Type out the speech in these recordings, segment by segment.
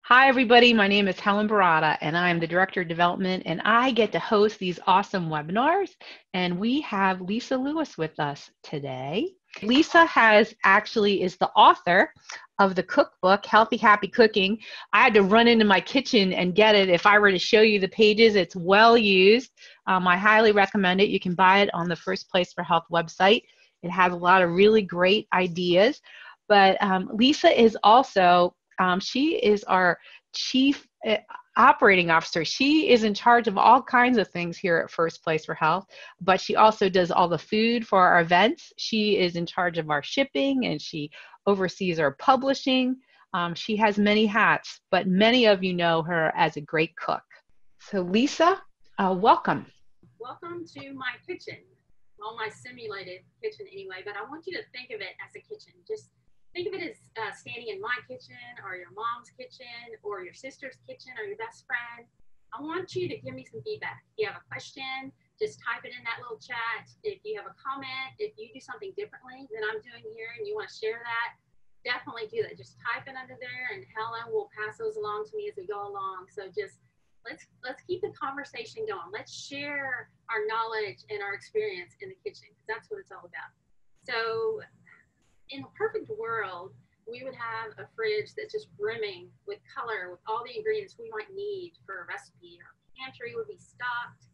Hi, everybody. My name is Helen Barada, and I'm the Director of Development, and I get to host these awesome webinars. And we have Lisa Lewis with us today. Lisa is the author of the cookbook, Healthy Happy Cooking. I had to run into my kitchen and get it. If I were to show you the pages, it's well used. I highly recommend it. You can buy it on the First Place for Health website. It has a lot of really great ideas. But Lisa is also she is our chief operating officer. She is in charge of all kinds of things here at First Place for Health, but she also does all the food for our events. She is in charge of our shipping, and she oversees our publishing. She has many hats, but many of you know her as a great cook. So Lisa, welcome. Welcome to my kitchen. Well, my simulated kitchen anyway, but I want you to think of it as a kitchen. Just think of it as standing in my kitchen or your mom's kitchen or your sister's kitchen or your best friend. I want you to give me some feedback. If you have a question, just type it in that little chat. If you have a comment, if you do something differently than I'm doing here and you want to share that, definitely do that. Just type it under there and Helen will pass those along to me as we go along. So just let's keep the conversation going. Let's share our knowledge and our experience in the kitchen, because that's what it's all about. So in a perfect world, we would have a fridge that's just brimming with color, with all the ingredients we might need for a recipe. Our pantry would be stocked,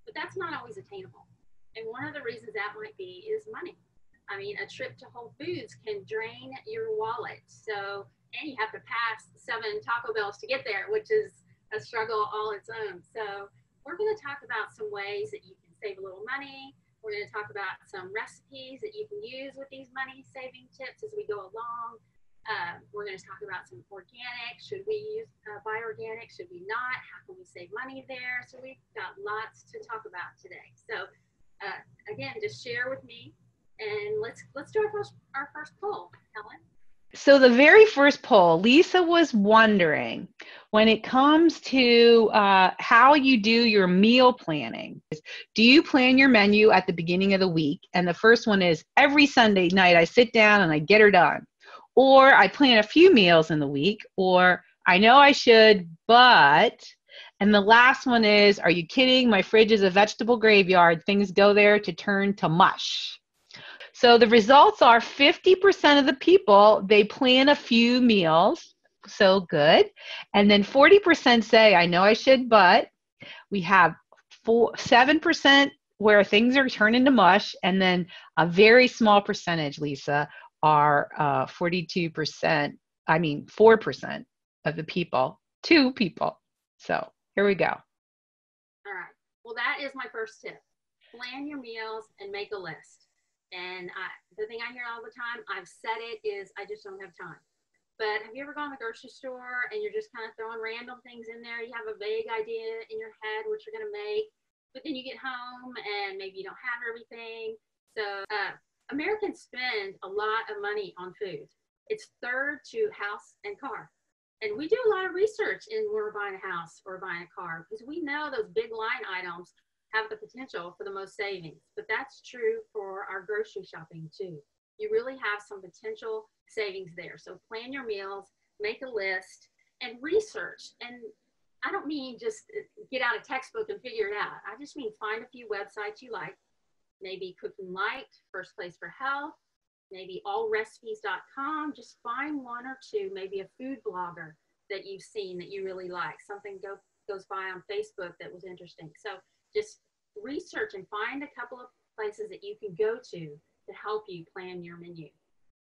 but that's not always attainable. And one of the reasons that might be is money. I mean, a trip to Whole Foods can drain your wallet. So, and you have to pass 7 Taco Bells to get there, which is a struggle all its own. So we're going to talk about some ways that you can save a little money. We're going to talk about some recipes that you can use with these money saving tips as we go along. We're going to talk about some organic. Should we buy organic? Should we not? How can we save money there? So we've got lots to talk about today. So again, just share with me, and let's do our first poll, Helen. So the very first poll, Lisa was wondering, when it comes to how you do your meal planning, do you plan your menu at the beginning of the week? And the first one is every Sunday night I sit down and I get her done. Or I plan a few meals in the week, or I know I should, but, and the last one is, are you kidding? My fridge is a vegetable graveyard. Things go there to turn to mush. So the results are 50% of the people, they plan a few meals, so good. And then 40% say, I know I should, but we have 7% where things are turning to mush, and then a very small percentage, Lisa, are 4% of the people, 2 people. So here we go. All right. Well, that is my first tip. Plan your meals and make a list. And the thing I hear all the time, I've said it, is I just don't have time. But have you ever gone to the grocery store and you're just kind of throwing random things in there? You have a vague idea in your head what you're going to make, but then you get home and maybe you don't have everything. So Americans spend a lot of money on food. It's third to house and car. And we do a lot of research in when we're buying a house or buying a car, because we know those big line items have the potential for the most savings. But that's true for our grocery shopping too. You really have some potential savings there. So plan your meals, make a list, and research. And I don't mean just get out a textbook and figure it out. I just mean find a few websites you like, maybe Cooking Light, First Place for Health, maybe allrecipes.com. Just find 1 or 2, maybe a food blogger that you've seen that you really like, something goes by on Facebook that was interesting. So just research and find a couple of places that you can go to help you plan your menu.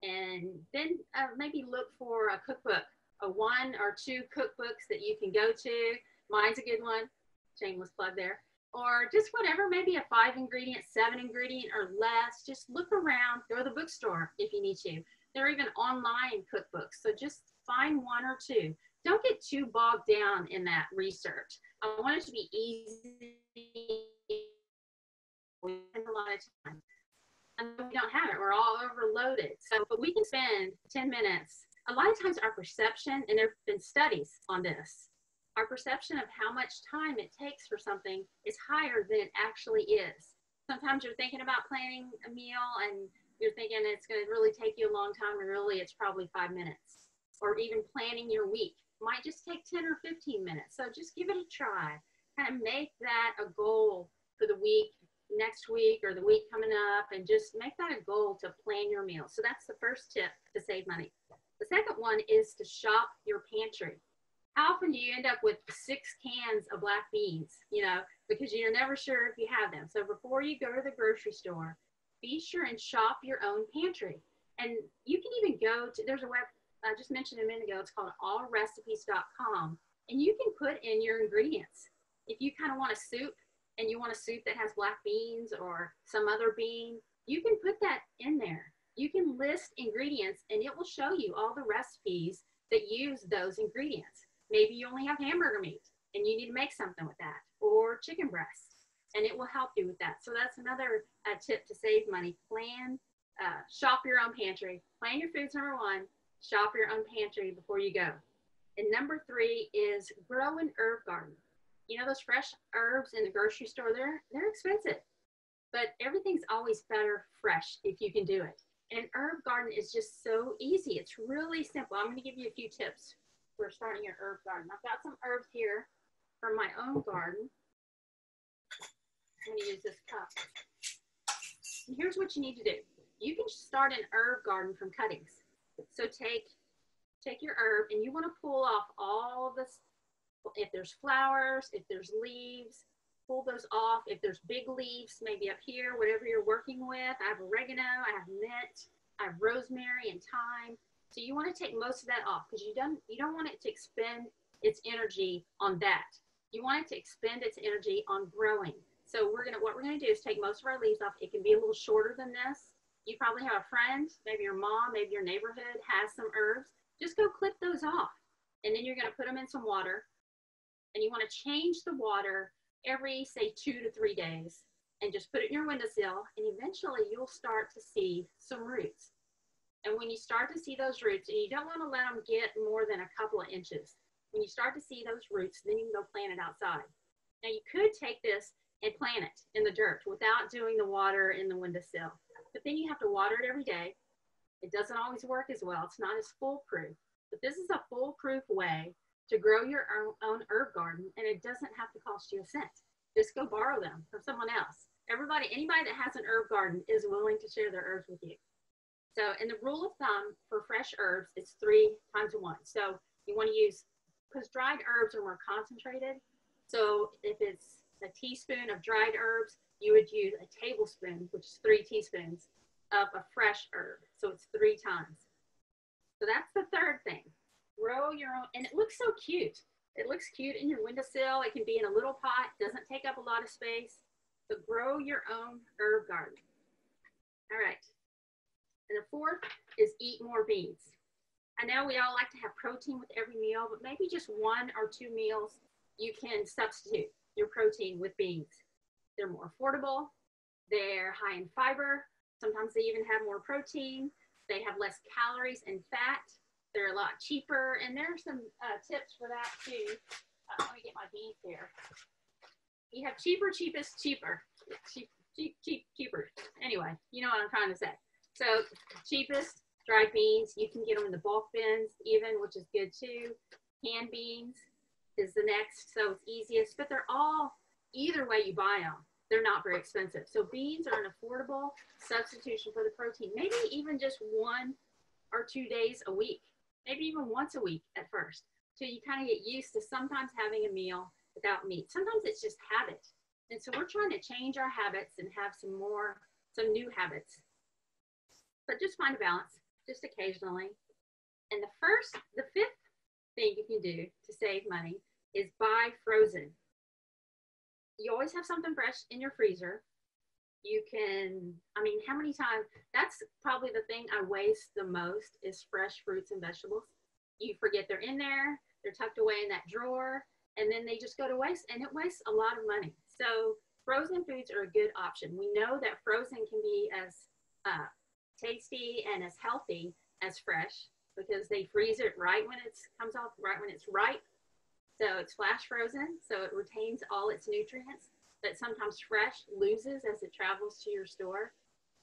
And then maybe look for a cookbook, a 1 or 2 cookbooks that you can go to. Mine's a good one, shameless plug there. Or just whatever, maybe a 5 ingredient, 7 ingredient or less. Just look around, go to the bookstore if you need to. There are even online cookbooks. So just find 1 or 2. Don't get too bogged down in that research. I want it to be easy. We spend a lot of time. And we don't have it. We're all overloaded. So, but we can spend 10 minutes. A lot of times our perception, and there have been studies on this, our perception of how much time it takes for something is higher than it actually is. Sometimes you're thinking about planning a meal and you're thinking it's going to really take you a long time, and really it's probably 5 minutes. or even planning your week might just take 10 or 15 minutes. So just give it a try. Kind of make that a goal for the week, next week, or the week coming up, and just make that a goal to plan your meals. So that's the first tip to save money. The second one is to shop your pantry. How often do you end up with 6 cans of black beans, you know, because you're never sure if you have them. So before you go to the grocery store, be sure and shop your own pantry. And you can even go to, there's a web, I just mentioned a minute ago, it's called allrecipes.com, and you can put in your ingredients. If you kind of want a soup and you want a soup that has black beans or some other bean, you can put that in there. You can list ingredients and it will show you all the recipes that use those ingredients. Maybe you only have hamburger meat and you need to make something with that, or chicken breast, and it will help you with that. So that's another tip to save money. Plan, shop your own pantry. Plan your foods, number one. Shop your own pantry before you go. And number 3 is grow an herb garden. You know, those fresh herbs in the grocery store, they're expensive, but everything's always better fresh if you can do it. And an herb garden is just so easy. It's really simple. I'm going to give you a few tips for starting your herb garden. I've got some herbs here from my own garden. I'm going to use this cup. And here's what you need to do. You can start an herb garden from cuttings. So take your herb and you want to pull off all this. If there's flowers, if there's leaves, pull those off. If there's big leaves, maybe up here, whatever you're working with. I have oregano, I have mint, I have rosemary and thyme. So you want to take most of that off because you don't want it to expend its energy on that. You want it to expend its energy on growing. So what we're gonna do is take most of our leaves off. It can be a little shorter than this. You probably have a friend, maybe your mom, maybe your neighborhood has some herbs. Just go clip those off. And then you're gonna put them in some water. And you want to change the water every, say, 2 to 3 days, and just put it in your windowsill, and eventually you'll start to see some roots. And when you start to see those roots, and you don't want to let them get more than a couple of inches, when you start to see those roots, then you can go plant it outside. Now you could take this and plant it in the dirt without doing the water in the windowsill, but then you have to water it every day. It doesn't always work as well. It's not as foolproof, but this is a foolproof way to grow your own herb garden, and it doesn't have to cost you a cent. Just go borrow them from someone else. Anybody that has an herb garden is willing to share their herbs with you. So, and the rule of thumb for fresh herbs is 3 times 1. So you want to use, because dried herbs are more concentrated. So if it's a teaspoon of dried herbs, you would use a tablespoon, which is 3 teaspoons of a fresh herb. So it's 3 times. So that's the third thing. Grow your own, and it looks so cute. It looks cute in your windowsill. It can be in a little pot, doesn't take up a lot of space. So grow your own herb garden. All right. And the 4th is eat more beans. I know we all like to have protein with every meal, but maybe just 1 or 2 meals you can substitute your protein with beans. They're more affordable. They're high in fiber. Sometimes they even have more protein. They have less calories and fat. They're a lot cheaper, and there are some tips for that too. Let me get my beans here. You have cheaper, cheapest, cheaper. Cheaper. Anyway, you know what I'm trying to say. So cheapest dried beans, you can get them in the bulk bins even, which is good too. Canned beans is the next, so it's easiest, but they're all, either way you buy them, they're not very expensive. So beans are an affordable substitution for the protein. Maybe even just 1 or 2 days a week. Maybe even once a week at first, till you kind of get used to sometimes having a meal without meat. Sometimes it's just habit. And so we're trying to change our habits and have some new habits. But just find a balance, just occasionally. And the 5th thing you can do to save money is buy frozen. You always have something fresh in your freezer. You can, how many times, that's probably the thing I waste the most is fresh fruits and vegetables. You forget they're in there, they're tucked away in that drawer, and then they just go to waste, and it wastes a lot of money. So frozen foods are a good option. We know that frozen can be as tasty and as healthy as fresh because they freeze it right when it comes off, right when it's ripe. So it's flash frozen, so it retains all its nutrients that sometimes fresh loses as it travels to your store.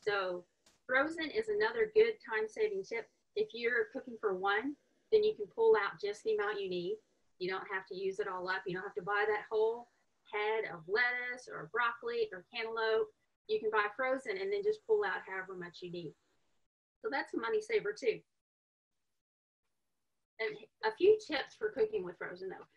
So frozen is another good time-saving tip. If you're cooking for 1, then you can pull out just the amount you need. You don't have to use it all up. You don't have to buy that whole head of lettuce or broccoli or cantaloupe. You can buy frozen and then just pull out however much you need. So that's a money saver too. And a few tips for cooking with frozen though.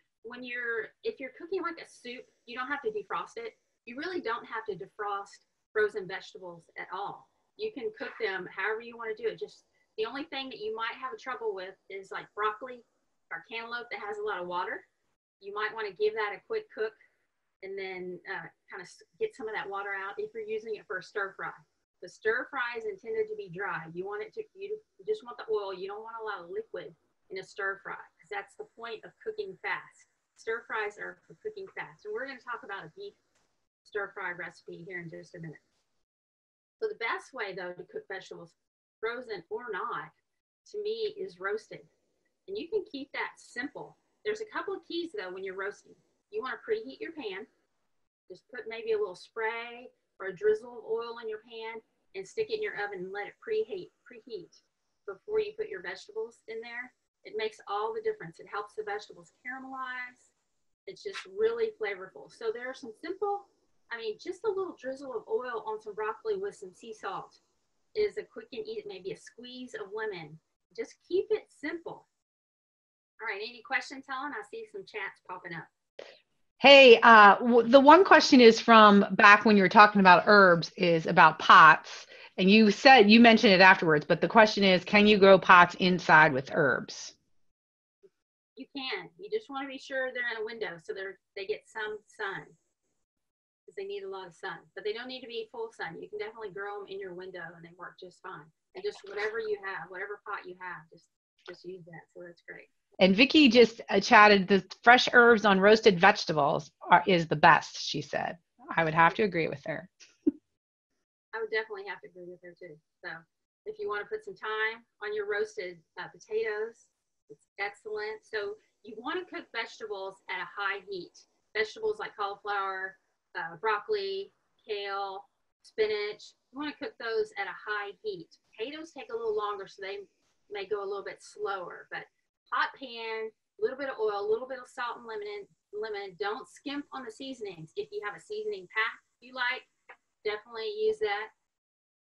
If you're cooking like a soup, you don't have to defrost it. You really don't have to defrost frozen vegetables at all. You can cook them however you want to do it. Just the only thing that you might have trouble with is like broccoli or cantaloupe that has a lot of water. You might want to give that a quick cook and then kind of get some of that water out if you're using it for a stir fry. The stir fry is intended to be dry. You just want the oil. You don't want a lot of liquid in a stir fry because that's the point of cooking fast. Stir fries are for cooking fast. And we're going to talk about a beef stir fry recipe here in just a minute. So the best way though to cook vegetables, frozen or not, to me is roasted. And you can keep that simple. There's a couple of keys though when you're roasting. You want to preheat your pan. Just put maybe a little spray or a drizzle of oil in your pan and stick it in your oven and let it preheat before you put your vegetables in there. It makes all the difference. It helps the vegetables caramelize. It's just really flavorful. So there are some simple, just a little drizzle of oil on some broccoli with some sea salt is a quick and eat, maybe a squeeze of lemon. Just keep it simple. All right, any questions, Helen? I see some chats popping up. Hey, the one question is from back when you were talking about herbs is about pots. And you mentioned it afterwards, but the question is, can you grow pots inside with herbs? You can. You just want to be sure they're in a window so they get some sun because they need a lot of sun. But they don't need to be full sun. You can definitely grow them in your window and they work just fine. And just whatever you have, whatever pot you have, just use that. So that's great. And Vicki just chatted, the fresh herbs on roasted vegetables is the best, she said. I would have to agree with her. I would definitely have to agree with her too. So if you want to put some thyme on your roasted potatoes, it's excellent. So you want to cook vegetables at a high heat. Vegetables like cauliflower, broccoli, kale, spinach, you want to cook those at a high heat. Potatoes take a little longer, so they may go a little bit slower, but hot pan, a little bit of oil, a little bit of salt and lemon. Don't skimp on the seasonings. If you have a seasoning pack you like, definitely use that.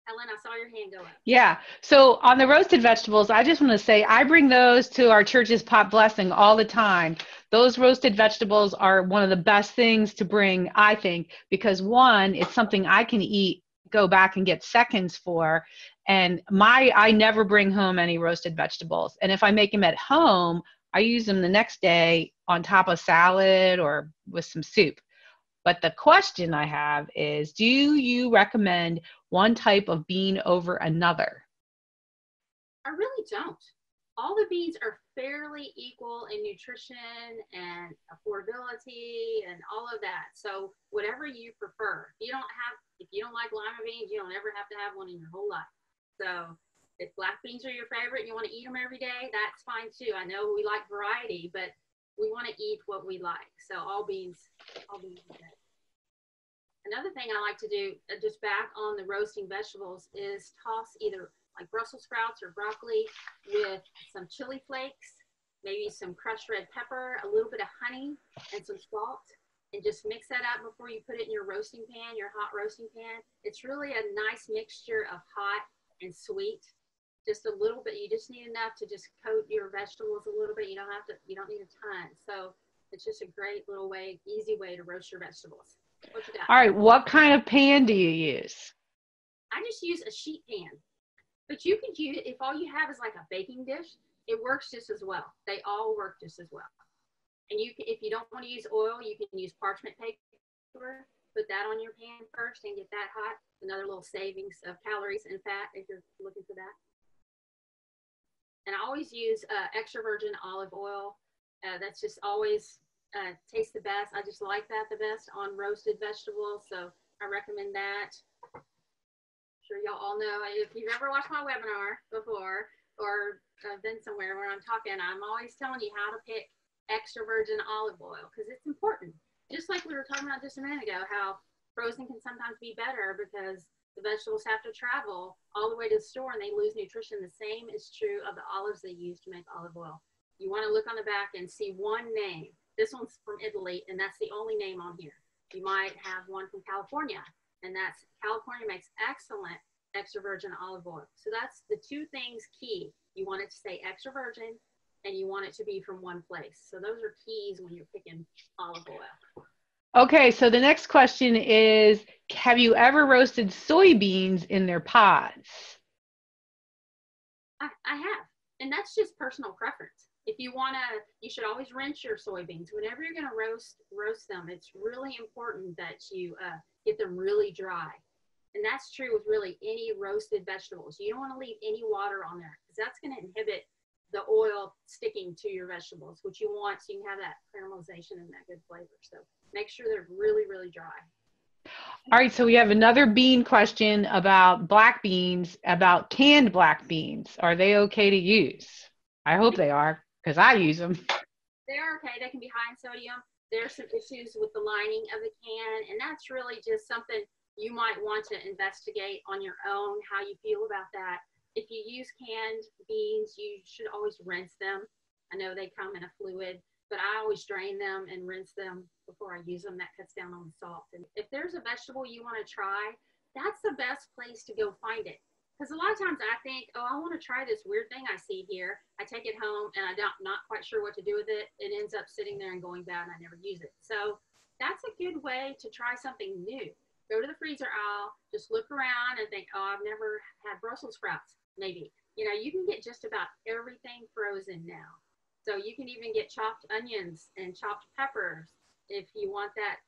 Helen, I saw your hand go up. Yeah. So on the roasted vegetables, I just want to say I bring those to our church's pot blessing all the time. Those roasted vegetables are one of the best things to bring, I think, because one, it's something I can eat, go back and get seconds for. And I never bring home any roasted vegetables. And if I make them at home, I use them the next day on top of salad or with some soup. But the question I have is, do you recommend one type of bean over another? I really don't. All the beans are fairly equal in nutrition and affordability and all of that. So whatever you prefer. If you don't like lima beans, you don't ever have to have one in your whole life. So if black beans are your favorite and you want to eat them every day, that's fine too. I know we like variety, but we want to eat what we like. So all beans are good. Another thing I like to do, just back on the roasting vegetables, is toss either like Brussels sprouts or broccoli with some chili flakes, maybe some crushed red pepper, a little bit of honey, and some salt, and just mix that up before you put it in your roasting pan, your hot roasting pan. It's really a nice mixture of hot and sweet. Just a little bit. You just need enough to just coat your vegetables a little bit. You don't need a ton. So it's just a great little easy way to roast your vegetables. What you got? All right. What kind of pan do you use? I just use a sheet pan. But you could use, if all you have is like a baking dish, it works just as well. They all work just as well. And if you don't want to use oil, you can use parchment paper. Put that on your pan first and get that hot. Another little savings of calories and fat if you're looking for that. And I always use extra virgin olive oil. That's just always tastes the best. I just like that the best on roasted vegetables. So I recommend that. I'm sure y'all all know, if you've ever watched my webinar before or been somewhere where I'm talking, I'm always telling you how to pick extra virgin olive oil because it's important. Just like we were talking about just a minute ago, how frozen can sometimes be better because the vegetables have to travel all the way to the store and they lose nutrition. The same is true of the olives they use to make olive oil. you want to look on the back and see one name. This one's from Italy, and that's the only name on here. You might have one from California, and that's California makes excellent extra virgin olive oil. So that's the two things key. You want it to say extra virgin, and you want it to be from one place. So those are keys when you're picking olive oil. Okay, so the next question is, have you ever roasted soybeans in their pods? I have, and that's just personal preference. If you want to, you should always rinse your soybeans. Whenever you're going to roast them, it's really important that you get them really dry. And that's true with really any roasted vegetables. You don't want to leave any water on there because that's going to inhibit the oil sticking to your vegetables, which you want so you can have that caramelization and that good flavor. So make sure they're really, really dry. All right, so we have another bean question about black beans, about canned black beans. Are they okay to use? I hope they are, because I use them. They're okay. They can be high in sodium. There's some issues with the lining of the can, and that's really just something you might want to investigate on your own, how you feel about that. If you use canned beans, you should always rinse them. I know they come in a fluid, but I always drain them and rinse them before I use them. That cuts down on the salt. And if there's a vegetable you want to try, that's the best place to go find it. Because a lot of times I think, oh, I want to try this weird thing I see here. I take it home and I'm not quite sure what to do with it. It ends up sitting there and going bad and I never use it. So that's a good way to try something new. Go to the freezer aisle, just look around and think, oh, I've never had Brussels sprouts, maybe. You know, you can get just about everything frozen now. So you can even get chopped onions and chopped peppers if you want that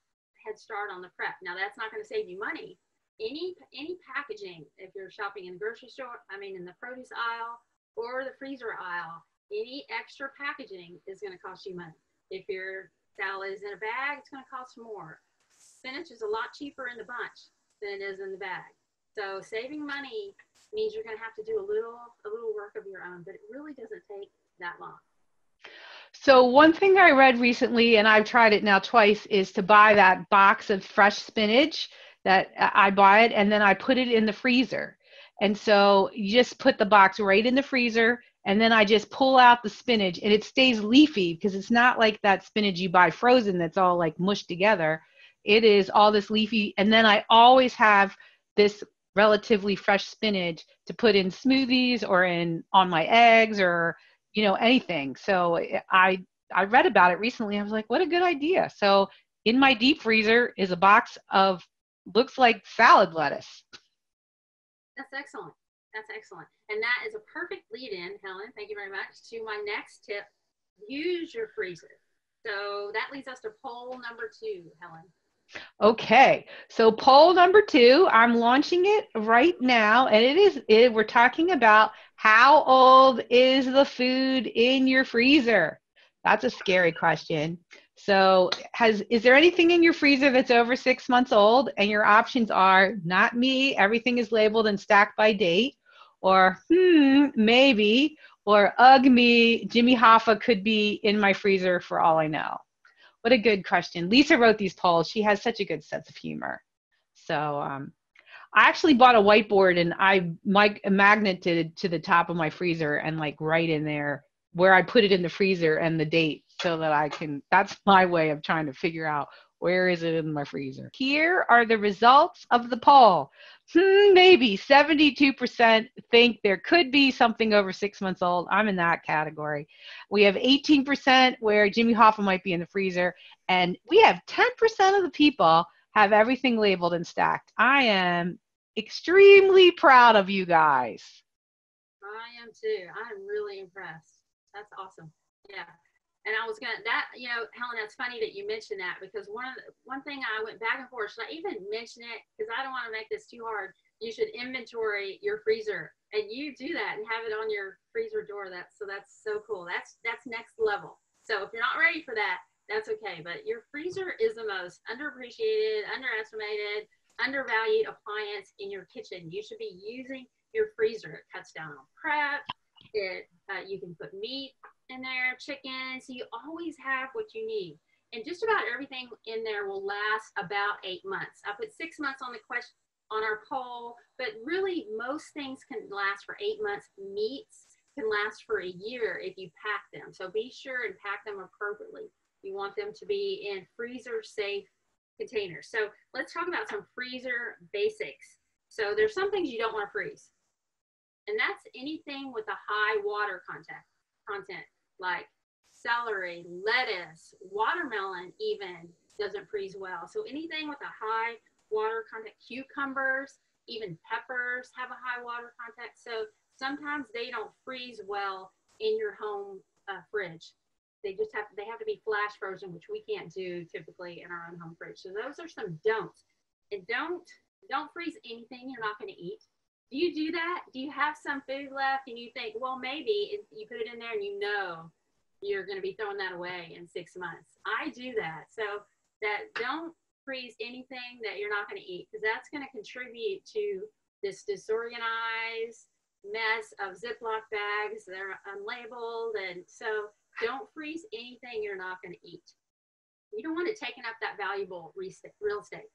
head start on the prep. Now that's not going to save you money. Any packaging, if you're shopping in the grocery store, in the produce aisle or the freezer aisle, any extra packaging is going to cost you money. If your salad is in a bag, it's going to cost more. Spinach is a lot cheaper in the bunch than it is in the bag. So saving money means you're going to have to do a little work of your own, but it really doesn't take that long. So one thing I read recently, and I've tried it now twice, is to buy that box of fresh spinach. That I buy it and then I put it in the freezer. And so you just put the box right in the freezer and then I just pull out the spinach and it stays leafy because it's not like that spinach you buy frozen that's all like mushed together. It is all this leafy. And then I always have this relatively fresh spinach to put in smoothies or on my eggs or, anything. So I read about it recently. I was like, what a good idea. So in my deep freezer is a box of looks like salad lettuce. That's excellent. That's excellent. And that is a perfect lead in, Helen, thank you very much, to my next tip. Use your freezer. So that leads us to poll number 2, Helen. Okay, so poll number 2, I'm launching it right now, and we're talking about how old is the food in your freezer? That's a scary question. So is there anything in your freezer that's over 6 months old? And your options are not me, everything is labeled and stacked by date, or maybe, or ugh me, Jimmy Hoffa could be in my freezer for all I know. What a good question. Lisa wrote these polls. She has such a good sense of humor. So I actually bought a whiteboard and I magneted to the top of my freezer and like right in there where I put it in the freezer and the date so that that's my way of trying to figure out where is it in my freezer. Here are the results of the poll. Maybe 72% think there could be something over 6 months old. I'm in that category. We have 18% where Jimmy Hoffa might be in the freezer. And we have 10% of the people have everything labeled and stacked. I am extremely proud of you guys. I am too. I'm really impressed. That's awesome. Yeah. And I was Helen, that's funny that you mentioned that because one thing I went back and forth, should I even mention it? Because I don't want to make this too hard. You should inventory your freezer and you do that and have it on your freezer door. That's so cool. That's next level. So if you're not ready for that, that's okay. But your freezer is the most underappreciated, underestimated, undervalued appliance in your kitchen. You should be using your freezer. It cuts down on prep. You can put meat in there, chicken, so you always have what you need. And just about everything in there will last about 8 months. I put 6 months on our poll, but really most things can last for 8 months. Meats can last for a year if you pack them. So be sure and pack them appropriately. You want them to be in freezer safe containers. So let's talk about some freezer basics. So there's some things you don't want to freeze. And that's anything with a high water content like celery, lettuce, watermelon even doesn't freeze well. So anything with a high water content, cucumbers, even peppers have a high water content. So sometimes they don't freeze well in your home fridge. They have to be flash frozen, which we can't do typically in our own home fridge. So those are some don'ts. And don't freeze anything you're not going to eat. Do you do that? Do you have some food left and you think, well, maybe you put it in there and you know you're going to be throwing that away in 6 months? I do that. So that don't freeze anything that you're not going to eat, because that's going to contribute to this disorganized mess of Ziploc bags that are unlabeled. And so don't freeze anything you're not going to eat. You don't want it taking up that valuable real estate.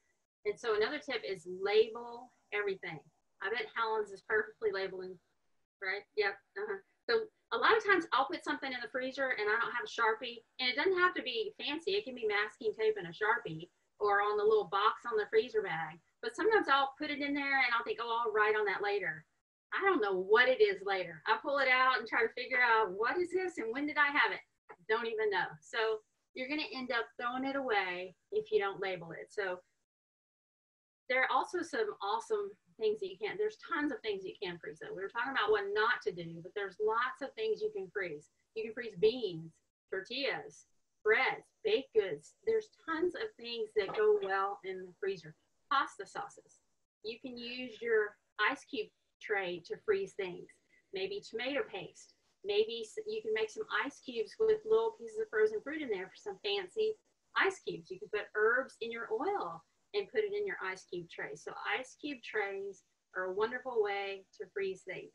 And so another tip is label everything. I bet Helen's is perfectly labeling, right? Yep. So a lot of times I'll put something in the freezer and I don't have a Sharpie, and it doesn't have to be fancy. It can be masking tape and a Sharpie or on the little box on the freezer bag. But sometimes I'll put it in there and I'll think, oh, I'll write on that later. I don't know what it is later. I pull it out and try to figure out what is this and when did I have it? Don't even know. So you're going to end up throwing it away if you don't label it. So there are also some awesome things that you can. There's tons of things you can freeze. We were talking about what not to do, but there's lots of things you can freeze. You can freeze beans, tortillas, breads, baked goods. There's tons of things that go well in the freezer. Pasta sauces. You can use your ice cube tray to freeze things. Maybe tomato paste. Maybe you can make some ice cubes with little pieces of frozen fruit in there for some fancy ice cubes. You can put herbs in your oil and put it in your ice cube tray. So ice cube trays are a wonderful way to freeze things.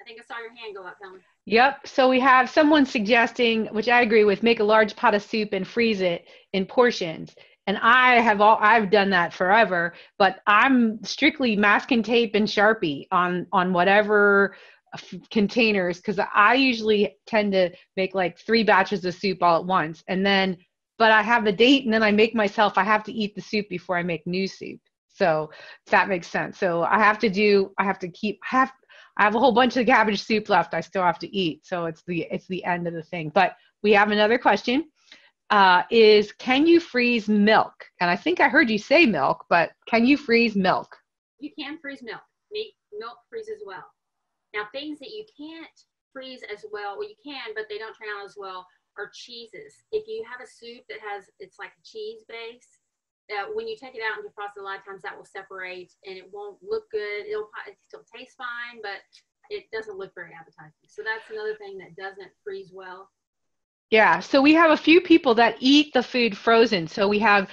I think I saw your hand go up, Helen. Yep. So we have someone suggesting, which I agree with, make a large pot of soup and freeze it in portions. And I've done that forever, but I'm strictly masking tape and Sharpie on whatever containers, because I usually tend to make like 3 batches of soup all at once. And then but I have the date and then I make myself, I have to eat the soup before I make new soup. So if that makes sense. So I have a whole bunch of cabbage soup left I still have to eat. So it's the end of the thing. But we have another question, is can you freeze milk? And I think I heard you say milk, but can you freeze milk? You can freeze milk. Milk freezes well. Now things that you can't freeze as well you can, but they don't turn out as well, are cheeses. If you have a soup that it's like a cheese base, when you take it out and defrost it, a lot of times that will separate and it won't look good. It'll still taste fine, but it doesn't look very appetizing. So that's another thing that doesn't freeze well. Yeah, so we have a few people that eat the food frozen. So we have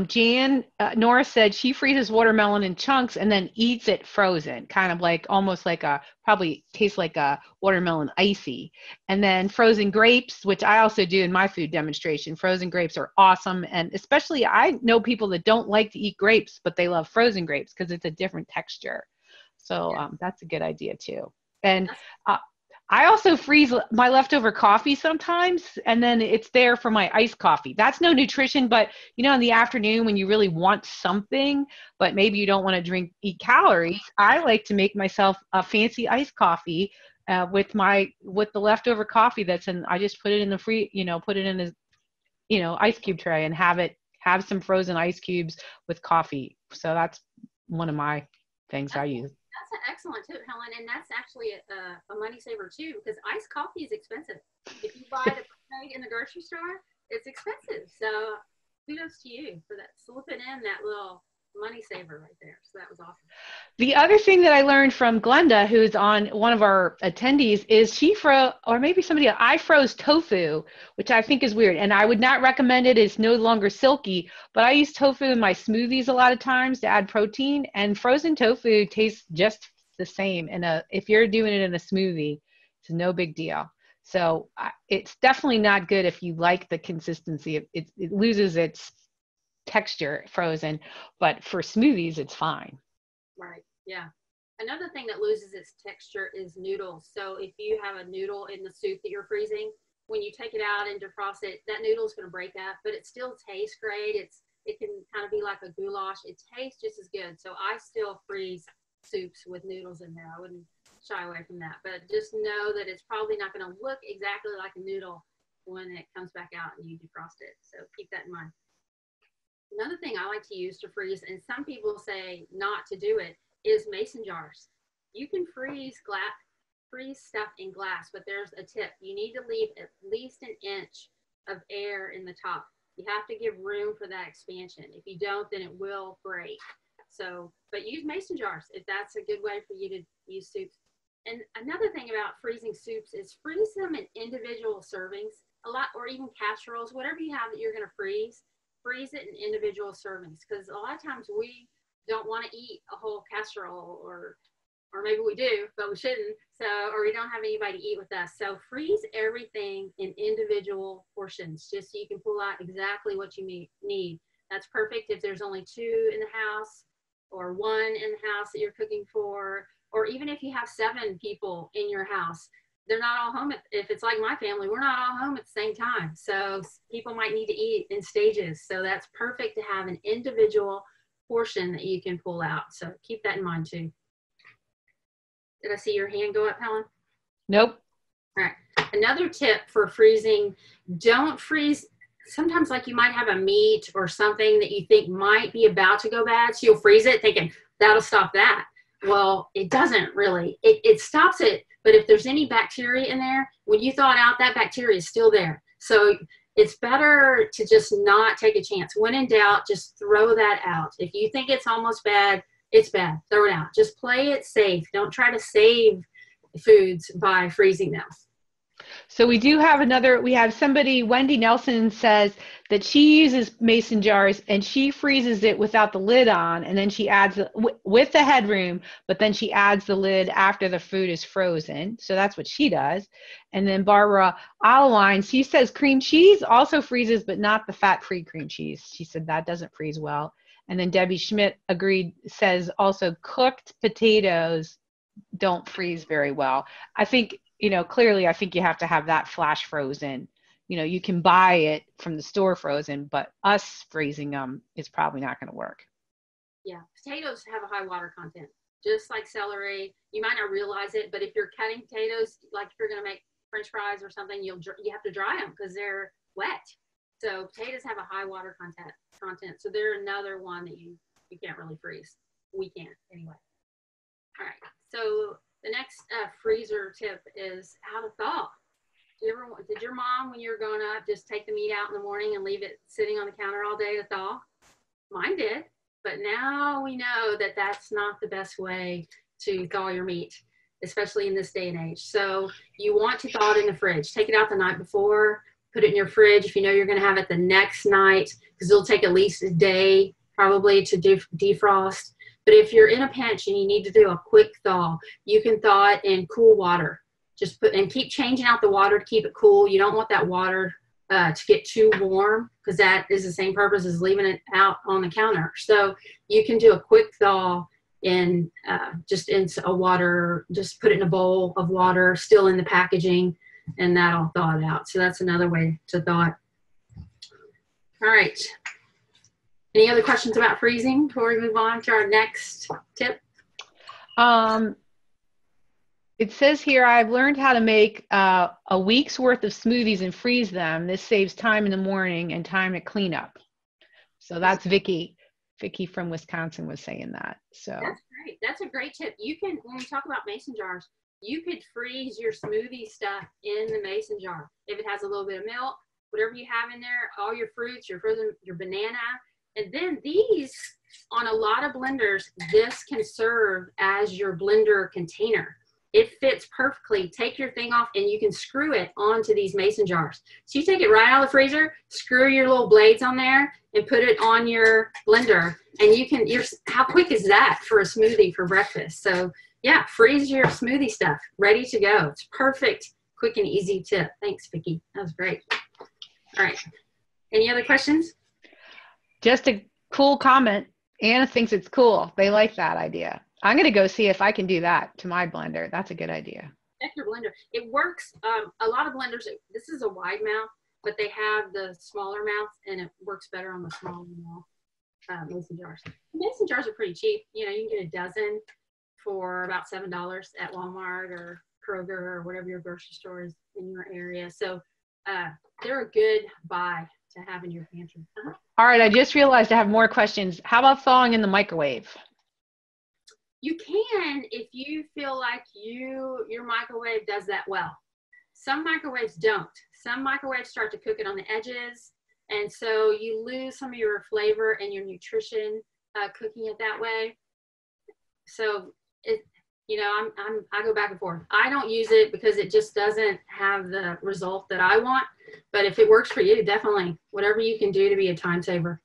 Jan Norris said she freezes watermelon in chunks and then eats it frozen, kind of like almost like probably tastes like a watermelon icy. And then frozen grapes, which I also do in my food demonstration. Frozen grapes are awesome. And especially I know people that don't like to eat grapes, but they love frozen grapes because it's a different texture. So that's a good idea too. And I also freeze my leftover coffee sometimes, and then it's there for my iced coffee. That's no nutrition, but in the afternoon when you really want something, but maybe you don't want to eat calories, I like to make myself a fancy iced coffee with the leftover coffee I just put it in the put it in a ice cube tray and have some frozen ice cubes with coffee. So that's one of my things I use. That's an excellent tip, Helen, and that's actually a money saver too, because iced coffee is expensive. If you buy the mug in the grocery store, it's expensive. So kudos to you for that, slipping in that little money saver right there. So that was awesome. The other thing that I learned from Glenda, who's on one of our attendees, is or maybe somebody else, I froze tofu, which I think is weird. And I would not recommend it. It's no longer silky, but I use tofu in my smoothies a lot of times to add protein, and frozen tofu tastes just the same. And if you're doing it in a smoothie, it's no big deal. So it's definitely not good if you like the consistency. It loses its texture frozen, but for smoothies it's fine. Right. Yeah. Another thing that loses its texture is noodles. So if you have a noodle in the soup that you're freezing, when you take it out and defrost it, that noodle is going to break up, but it still tastes great. It can kind of be like a goulash. It tastes just as good. So I still freeze soups with noodles in there. I wouldn't shy away from that, but just know that it's probably not going to look exactly like a noodle when it comes back out and you defrost it. So keep that in mind. Another thing I like to use to freeze, and some people say not to do it, is mason jars. You can freeze stuff in glass, but there's a tip. You need to leave at least an inch of air in the top. You have to give room for that expansion. If you don't, then it will break. So, but use mason jars if that's a good way for you to use soups. And another thing about freezing soups is freeze them in individual servings, or even casseroles, whatever you have that you're going to freeze it in individual servings. Because a lot of times we don't want to eat a whole casserole, or maybe we do, but we shouldn't. So, or we don't have anybody to eat with us. So freeze everything in individual portions, just so you can pull out exactly what you need. That's perfect if there's only 2 in the house, or 1 in the house that you're cooking for, or even if you have 7 people in your house. They're not all home. If it's like my family, we're not all home at the same time. So people might need to eat in stages. So that's perfect to have an individual portion that you can pull out. So keep that in mind too. Did I see your hand go up, Helen? Nope. All right. Another tip for freezing, don't freeze. Sometimes like you might have a meat or something that you think might be about to go bad. So you'll freeze it thinking that'll stop that. Well, it doesn't really. It stops it. But if there's any bacteria in there, when you thaw it out, that bacteria is still there. So it's better to just not take a chance. When in doubt, just throw that out. If you think it's almost bad, it's bad. Throw it out. Just play it safe. Don't try to save foods by freezing them. So we have somebody, Wendy Nelson says that she uses mason jars and she freezes it without the lid on, and then she adds with the headroom, but then she adds the lid after the food is frozen. So that's what she does. And then Barbara Alwine, she says cream cheese also freezes, but not the fat-free cream cheese. She said that doesn't freeze well. And then Debbie Schmidt says also cooked potatoes don't freeze very well. I think, clearly I think you have to have that flash frozen. You can buy it from the store frozen, but us freezing them is probably not going to work. Yeah, potatoes have a high water content, just like celery. You might not realize it, but if you're cutting potatoes, like if you're going to make French fries or something, you have to dry them because they're wet. So potatoes have a high water content. So they're another one that you can't really freeze. We can't anyway. All right. So the next freezer tip is how to thaw. Did your mom, when you were growing up, just take the meat out in the morning and leave it sitting on the counter all day to thaw? Mine did. But now we know that that's not the best way to thaw your meat, especially in this day and age. So you want to thaw it in the fridge. Take it out the night before. Put it in your fridge if you know you're going to have it the next night, because it'll take at least a day probably to defrost. But if you're in a pinch and you need to do a quick thaw, you can thaw it in cool water. Just keep changing out the water to keep it cool. You don't want that water to get too warm, because that is the same purpose as leaving it out on the counter. So you can do a quick thaw in just in a water. Just put it in a bowl of water, still in the packaging, and that'll thaw it out. So that's another way to thaw it. All right. Any other questions about freezing before we move on to our next tip? It says here, I've learned how to make a week's worth of smoothies and freeze them. This saves time in the morning and time at cleanup. So that's Vicki. Vicki from Wisconsin was saying that. So that's great. That's a great tip. You can, when we talk about mason jars, you could freeze your smoothie stuff in the mason jar. If it has a little bit of milk, whatever you have in there, all your fruits, your frozen, your banana. And then these, on a lot of blenders, this can serve as your blender container. It fits perfectly. Take your thing off and you can screw it onto these mason jars. So you take it right out of the freezer, screw your little blades on there and put it on your blender. And you can, how quick is that for a smoothie for breakfast? So yeah, freeze your smoothie stuff, ready to go. It's perfect, quick and easy tip. Thanks, Vicki. That was great. All right. Any other questions? Just a cool comment. Anna thinks it's cool. They like that idea. I'm going to go see if I can do that to my blender. That's a good idea. Check your blender. It works. A lot of blenders, this is a wide mouth, but they have the smaller mouth, and it works better on the smaller mouth mason jars. Mason jars are pretty cheap. You know, you can get a dozen for about $7 at Walmart or Kroger or whatever your grocery store is in your area. So they're a good buy to have in your pantry. All right, I just realized I have more questions. How about thawing in the microwave? You can if you feel like your microwave does that well. Some microwaves don't. Some microwaves start to cook it on the edges, and so you lose some of your flavor and your nutrition cooking it that way. So I go back and forth. I don't use it because it just doesn't have the result that I want. But if it works for you, definitely whatever you can do to be a time saver.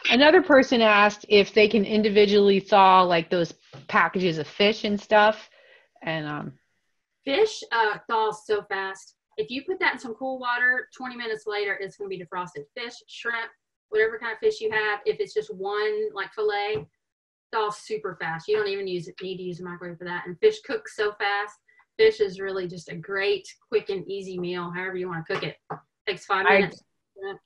Another person asked if they can individually thaw like those packages of fish and stuff. And fish thaws so fast. If you put that in some cool water, 20 minutes later, it's going to be defrosted. Fish, shrimp, whatever kind of fish you have, if it's just one like fillet, thaws super fast. You don't even need to use a microwave for that. And fish cooks so fast. Fish is really just a great, quick and easy meal, however you want to cook it. Takes 5 minutes.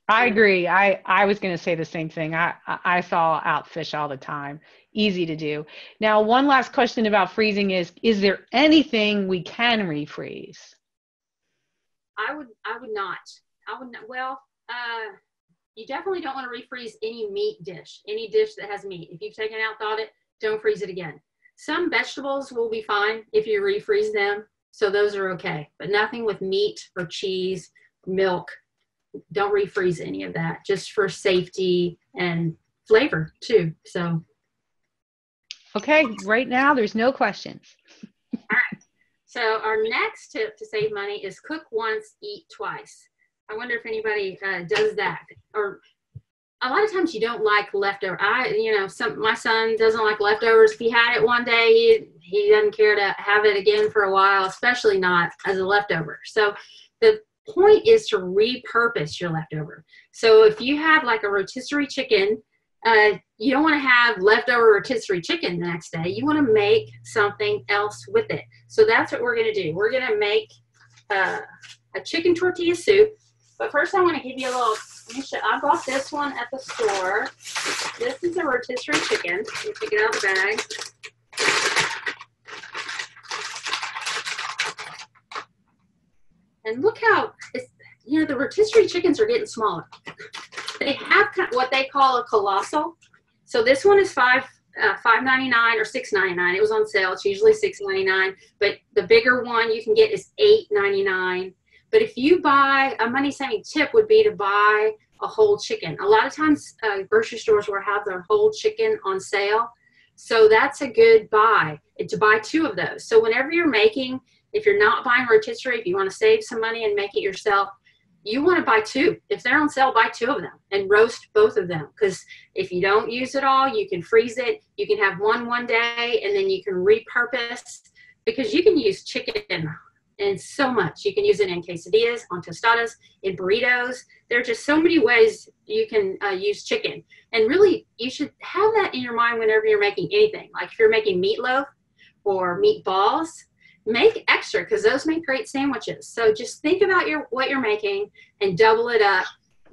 I agree. I was going to say the same thing. I thaw out fish all the time. Easy to do. Now, one last question about freezing is there anything we can refreeze? I would not. Well, you definitely don't want to refreeze any meat dish, any dish that has meat. If you've taken out, thawed it, don't freeze it again. Some vegetables will be fine if you refreeze them. So those are okay, but nothing with meat or cheese, milk. Don't refreeze any of that, just for safety and flavor too. So. Okay, right now there's no questions. All right. So our next tip to save money is cook once, eat twice. I wonder if anybody does that. Or a lot of times you don't like leftover. My son doesn't like leftovers. If he had it one day, he doesn't care to have it again for a while, especially not as a leftover. So the point is to repurpose your leftover. So if you have like a rotisserie chicken, you don't want to have leftover rotisserie chicken the next day. You want to make something else with it. So that's what we're going to do. We're going to make a chicken tortilla soup. But first I want to give you a little, I bought this one at the store. This is a rotisserie chicken. Let me take it out of the bag. And look how, the rotisserie chickens are getting smaller. They have what they call a colossal. So this one is $5.99 or $6.99. It was on sale. It's usually $6.99. But the bigger one you can get is $8.99. But if you buy, a money-saving tip would be to buy a whole chicken. A lot of times grocery stores will have their whole chicken on sale. So that's a good buy, to buy 2 of those. So whenever you're making, if you're not buying rotisserie, if you want to save some money and make it yourself, you want to buy 2. If they're on sale, buy 2 of them and roast both of them. Because if you don't use it all, you can freeze it. You can have one day, and then you can repurpose, because you can use chicken in so much. You can use it in quesadillas, on tostadas, in burritos. There are just so many ways you can use chicken. And really, you should have that in your mind whenever you're making anything. Like if you're making meatloaf or meatballs, make extra, because those make great sandwiches. So just think about what you're making and double it up.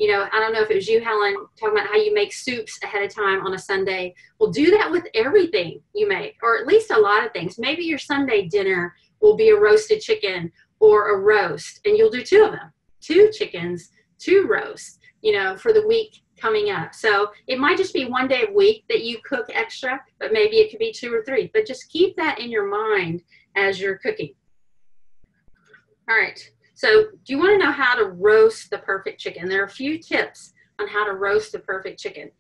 I don't know if it was you, Helen, talking about how you make soups ahead of time on a Sunday. Well, do that with everything you make, or at least a lot of things. Maybe your Sunday dinner will be a roasted chicken or a roast, and you'll do 2 of them, 2 chickens, 2 roasts, for the week coming up. So it might just be one day a week that you cook extra, but maybe it could be 2 or 3. But just keep that in your mind as you're cooking. All right. So do you want to know how to roast the perfect chicken? There are a few tips on how to roast the perfect chicken.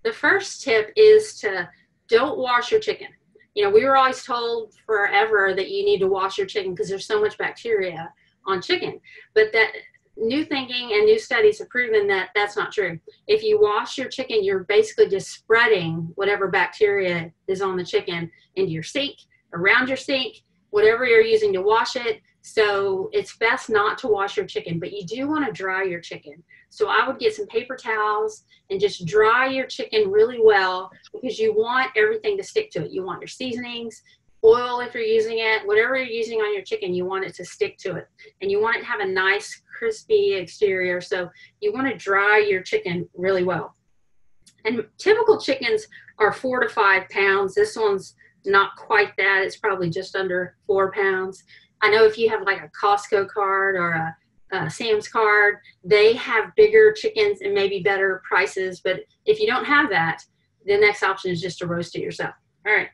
The first tip is to don't wash your chicken. We were always told forever that you need to wash your chicken because there's so much bacteria on chicken. But that new thinking and new studies have proven that that's not true. If you wash your chicken, you're basically just spreading whatever bacteria is on the chicken into your sink, around your sink, whatever you're using to wash it. So it's best not to wash your chicken, but you do want to dry your chicken. So I would get some paper towels and just dry your chicken really well, because you want everything to stick to it. You want your seasonings, oil if you're using it, whatever you're using on your chicken, you want it to stick to it. And you want it to have a nice crispy exterior. So you want to dry your chicken really well. And typical chickens are 4 to 5 pounds. This one's not quite that. It's probably just under 4 pounds. I know if you have like a Costco card or a Sam's card, they have bigger chickens and maybe better prices. But if you don't have that, the next option is just to roast it yourself. All right.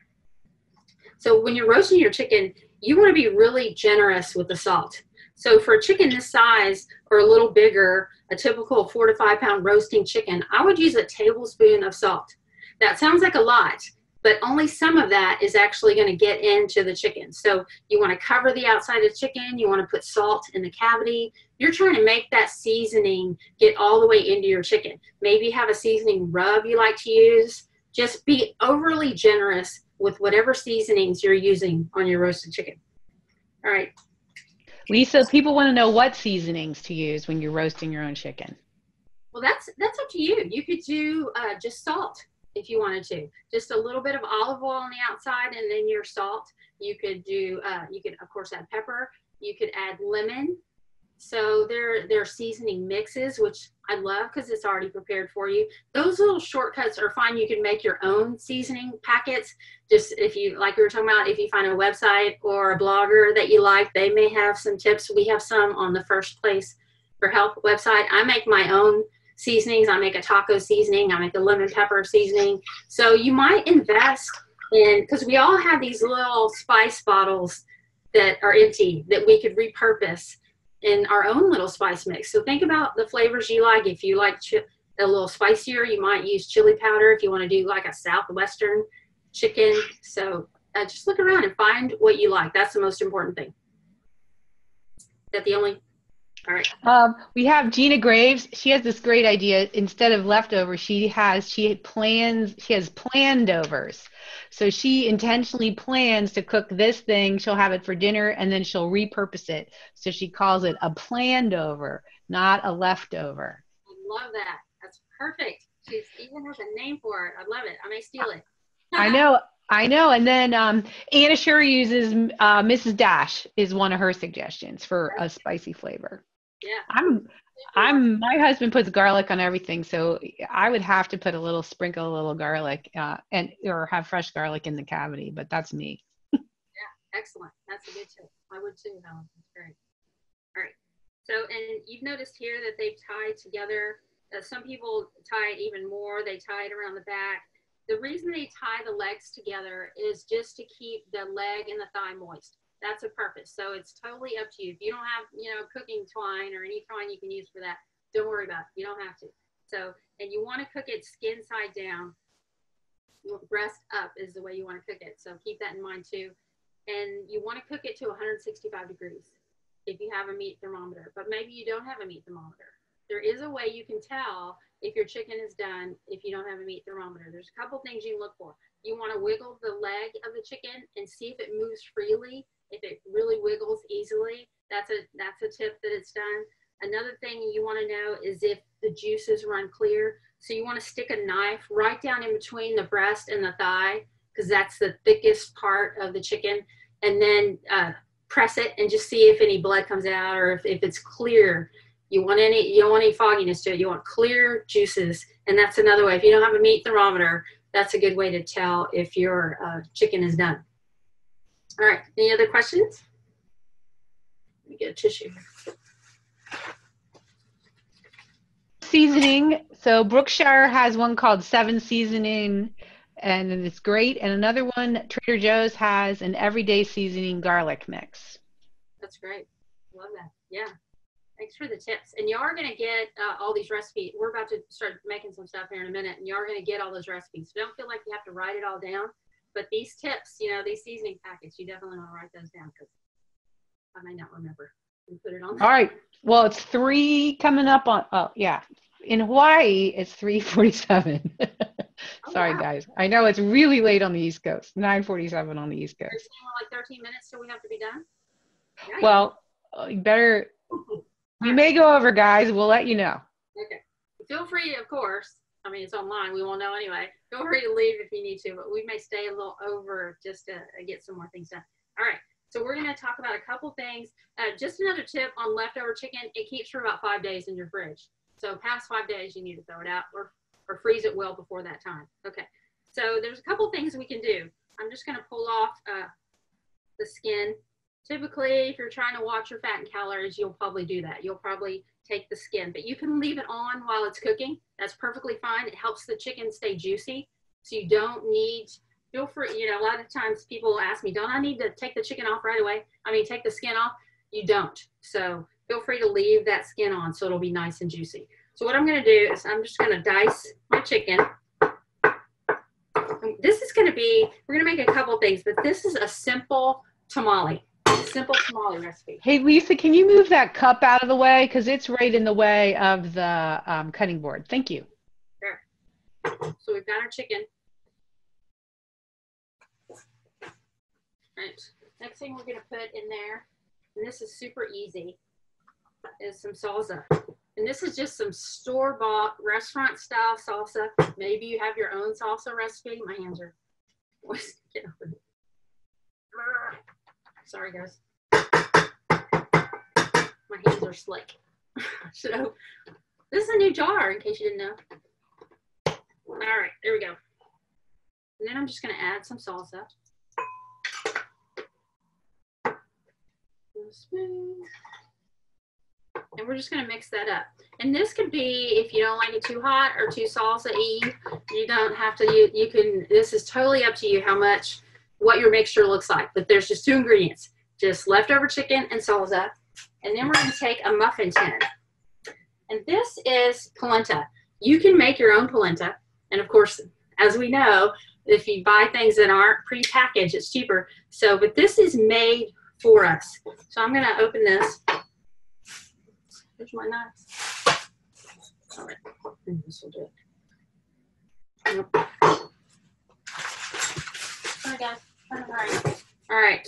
So when you're roasting your chicken, you want to be really generous with the salt. So for a chicken this size or a little bigger, a typical 4 to 5 pound roasting chicken, I would use a tablespoon of salt. That sounds like a lot, but only some of that is actually going to get into the chicken. So you want to cover the outside of the chicken. You want to put salt in the cavity. You're trying to make that seasoning get all the way into your chicken. Maybe have a seasoning rub you like to use. Just be overly generous with whatever seasonings you're using on your roasted chicken. All right. Lisa, people want to know what seasonings to use when you're roasting your own chicken. Well, that's up to you. You could do just salt if you wanted to. Just a little bit of olive oil on the outside and then your salt. You could do, you could, of course, add pepper. You could add lemon. So there are seasoning mixes, which I love because it's already prepared for you. Those little shortcuts are fine. You can make your own seasoning packets. Just if you, like we were talking about, if you find a website or a blogger that you like, they may have some tips. We have some on the First Place for Health website. I make my own seasonings. I make a taco seasoning. I make a lemon pepper seasoning. So you might invest in, because we all have these little spice bottles that are empty that we could repurpose in our own little spice mix. So think about the flavors you like. If you like a little spicier, you might use chili powder if you want to do like a Southwestern chicken. So just look around and find what you like. That's the most important thing. Is that the only? All right. We have Gina Graves. She has this great idea. Instead of leftovers, she has planned overs. So she intentionally plans to cook this thing. She'll have it for dinner and then she'll repurpose it. So she calls it a planned over, not a leftover. I love that. That's perfect. She's even has a name for it. I love it. I may steal it. I know. And then Anna Sure uses Mrs. Dash is one of her suggestions for a spicy flavor. Yeah. My husband puts garlic on everything, so I would have to put a little garlic or have fresh garlic in the cavity, but that's me. Yeah, excellent. That's a good tip. I would too, Helen. That's great. All right. So, and you've noticed here that they've tied together. Some people tie it even more. They tie it around the back. The reason they tie the legs together is just to keep the leg and the thigh moist. That's a purpose. So it's totally up to you. If you don't have, cooking twine or any twine you can use for that, don't worry about it. You don't have to. So, and you want to cook it skin side down. Breast up is the way you want to cook it. So keep that in mind too. And you want to cook it to 165 degrees if you have a meat thermometer, but maybe you don't have a meat thermometer. There is a way you can tell if your chicken is done if you don't have a meat thermometer. There's a couple things you can look for. You want to wiggle the leg of the chicken and see if it moves freely. If it really wiggles easily, that's a tip that it's done. Another thing you want to know is if the juices run clear. So you want to stick a knife right down in between the breast and the thigh, because that's the thickest part of the chicken, and then press it and just see if any blood comes out or if it's clear. You don't want any fogginess to it. You want clear juices, and that's another way. If you don't have a meat thermometer, that's a good way to tell if your chicken is done. All right, any other questions? Let me get a tissue. Seasoning. So Brookshire has one called 7 Seasoning, and it's great. And another one, Trader Joe's has an everyday seasoning garlic mix. That's great. Love that. Yeah. Thanks for the tips. And you are going to get all these recipes. We're about to start making some stuff here in a minute, and you are going to get all those recipes. So don't feel like you have to write it all down. But these tips, these seasoning packets, you definitely want to write those down because I may not remember and put it on. All right. Well, it's 3 coming up on, in Hawaii, it's 3:47. Sorry, wow. guys. I know it's really late on the East Coast, 9:47 on the East Coast. You're saying like 13 minutes till we have to be done? Yeah. Well, You better, we All may go over, guys. We'll let you know. Okay. Feel free, of course. I mean, it's online. We won't know anyway. Feel free to leave if you need to, but we may stay a little over just to get some more things done. All right. So we're going to talk about a couple things. Just another tip on leftover chicken. It keeps for about 5 days in your fridge. So past 5 days, you need to throw it out or freeze it well before that time. Okay. So there's a couple things we can do. I'm just going to pull off the skin. Typically, if you're trying to watch your fat and calories, you'll probably do that. You'll probably take the skin, but you can leave it on while it's cooking. That's perfectly fine. It helps the chicken stay juicy. So you don't need, feel free, you know, a lot of times people ask me, don't I need to take the chicken off right away? I mean, take the skin off. You don't. So feel free to leave that skin on so it'll be nice and juicy. So what I'm going to do is I'm just going to dice my chicken. This is going to be, we're going to make a couple things, but this is a simple tamale. Simple tamale recipe. Hey, Lisa, can you move that cup out of the way? Because it's right in the way of the cutting board. Thank you. Sure. So we've got our chicken. Right. Next thing we're going to put in there, and this is super easy, is some salsa. And this is just some store-bought restaurant style salsa. Maybe you have your own salsa recipe. My hands are always getting open. Sorry, guys. My hands are slick. So this is a new jar, in case you didn't know. All right, there we go. And then I'm just going to add some salsa. And we're just going to mix that up. And this could be, if you don't like it too hot or too salsa-y, you don't have to, you can, this is totally up to you how much, what your mixture looks like. But there's just 2 ingredients, just leftover chicken and salsa. And then we're going to take a muffin tin. And this is polenta. You can make your own polenta. And of course, as we know, if you buy things that aren't pre-packaged, it's cheaper. So, but this is made for us. So I'm going to open this. Here's my knife. All right, this will do it. All right, guys. All right,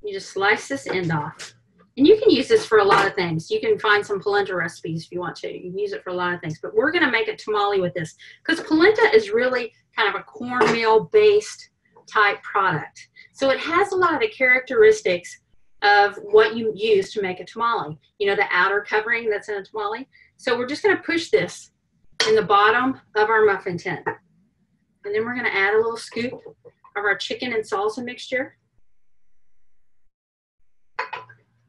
you just slice this end off. And you can use this for a lot of things. You can find some polenta recipes if you want to. You can use it for a lot of things. But we're going to make a tamale with this because polenta is really kind of a cornmeal-based type product. So it has a lot of the characteristics of what you use to make a tamale. You know, the outer covering that's in a tamale. So we're just going to push this in the bottom of our muffin tin. And then we're going to add a little scoop of our chicken and salsa mixture.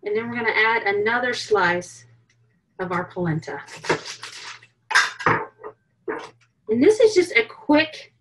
And then we're going to add another slice of our polenta. And this is just a quick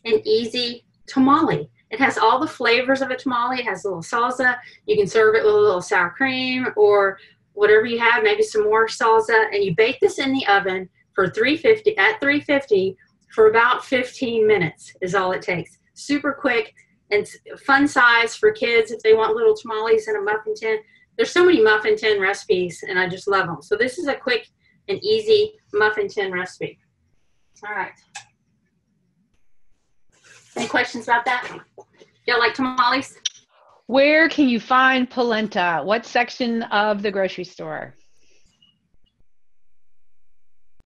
and easy tamale. It has all the flavors of a tamale. It has a little salsa. You can serve it with a little sour cream or whatever you have, maybe some more salsa. And you bake this in the oven for 350 for about 15 minutes is all it takes. Super quick and fun size for kids if they want little tamales in a muffin tin. There's so many muffin tin recipes, and I just love them. So this is a quick and easy muffin tin recipe. All right. Any questions about that? Y'all like tamales? Where can you find polenta? What section of the grocery store?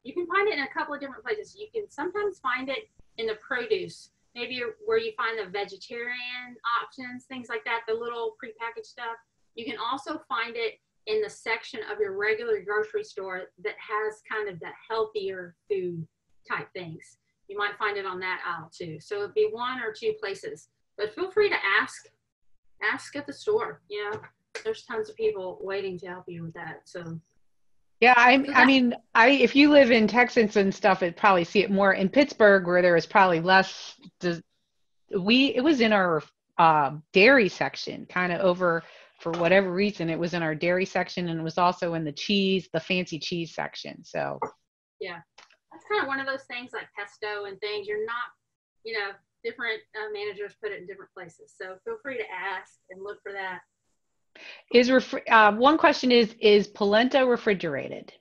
You can find it in a couple of different places. You can sometimes find it in the produce, maybe where you find the vegetarian options, things like that, the little prepackaged stuff. You can also find it in the section of your regular grocery store that has kind of the healthier food type things. You might find it on that aisle too. So it'd be 1 or 2 places, but feel free to ask at the store. You know, there's tons of people waiting to help you with that. So yeah, I mean, if you live in Texas and stuff, it'd probably see it more in Pittsburgh where there is probably less. It was in our dairy section, kind of over. For whatever reason, it was in our dairy section, and it was also in the fancy cheese section. So, yeah, that's kind of one of those things like pesto and things. You're not, you know, different managers put it in different places. So feel free to ask and look for that. One question is polenta refrigerated?